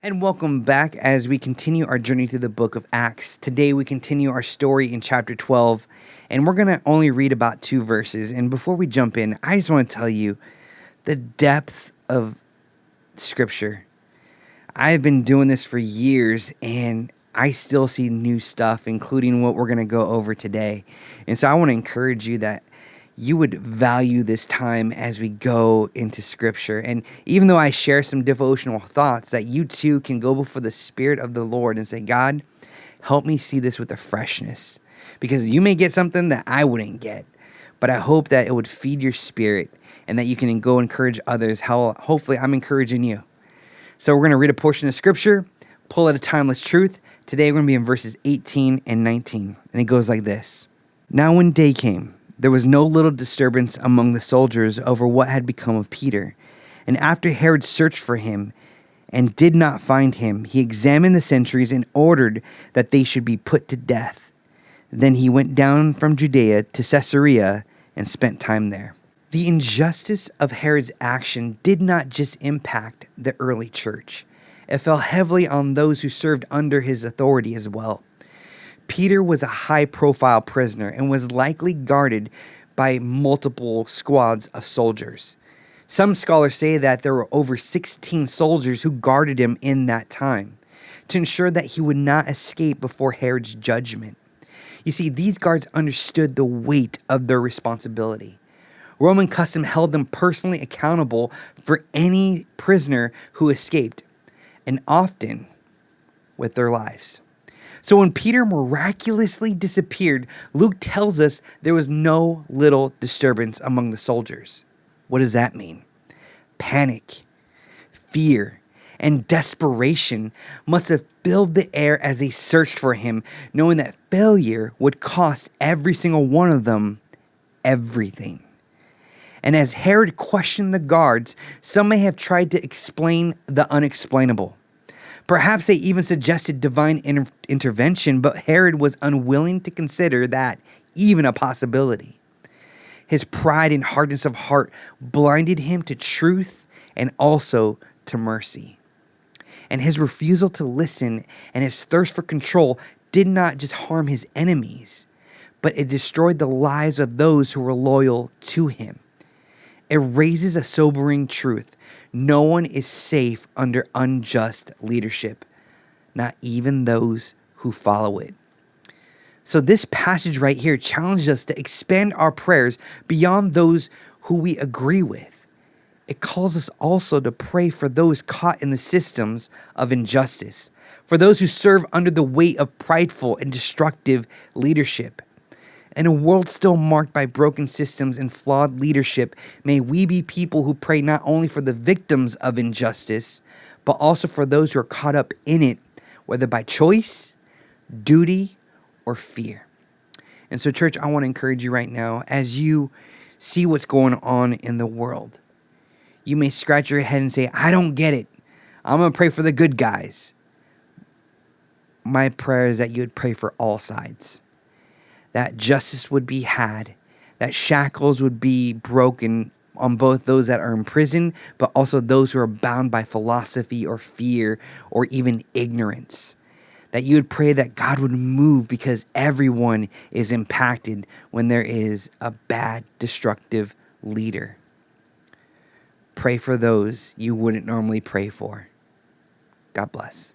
And welcome back as we continue our journey through the book of Acts. Today we continue our story in chapter 12, and we're going to only read about 2 verses. And before we jump in, I just want to tell you the depth of Scripture. I've been doing this for years, and I still see new stuff, including what we're going to go over today. And so I want to encourage you that you would value this time as we go into Scripture. And even though I share some devotional thoughts, that you too can go before the Spirit of the Lord and say, God, help me see this with a freshness. Because you may get something that I wouldn't get. But I hope that it would feed your spirit and that you can go encourage others. Hopefully I'm encouraging you. So we're going to read a portion of Scripture, pull out a timeless truth. Today we're going to be in verses 18 and 19. And it goes like this. Now when day came, there was no little disturbance among the soldiers over what had become of Peter. And after Herod searched for him and did not find him, he examined the sentries and ordered that they should be put to death. Then he went down from Judea to Caesarea and spent time there. The injustice of Herod's action did not just impact the early church. It fell heavily on those who served under his authority as well. Peter was a high-profile prisoner and was likely guarded by multiple squads of soldiers. Some scholars say that there were over 16 soldiers who guarded him in that time to ensure that he would not escape before Herod's judgment. You see, these guards understood the weight of their responsibility. Roman custom held them personally accountable for any prisoner who escaped, and often with their lives. So when Peter miraculously disappeared, Luke tells us there was no little disturbance among the soldiers. What does that mean? Panic, fear, and desperation must have filled the air as they searched for him, knowing that failure would cost every single one of them everything. And as Herod questioned the guards, some may have tried to explain the unexplainable. Perhaps they even suggested divine intervention, but Herod was unwilling to consider that even a possibility. His pride and hardness of heart blinded him to truth and also to mercy. And his refusal to listen and his thirst for control did not just harm his enemies, but it destroyed the lives of those who were loyal to him. It raises a sobering truth. No one is safe under unjust leadership, not even those who follow it. So this passage right here challenges us to expand our prayers beyond those who we agree with. It calls us also to pray for those caught in the systems of injustice, for those who serve under the weight of prideful and destructive leadership. In a world still marked by broken systems and flawed leadership, may we be people who pray not only for the victims of injustice, but also for those who are caught up in it, whether by choice, duty, or fear. And so, church, I want to encourage you right now, as you see what's going on in the world, you may scratch your head and say, I don't get it. I'm going to pray for the good guys. My prayer is that you would pray for all sides. That justice would be had, that shackles would be broken on both those that are in prison, but also those who are bound by philosophy or fear or even ignorance. That you would pray that God would move because everyone is impacted when there is a bad, destructive leader. Pray for those you wouldn't normally pray for. God bless.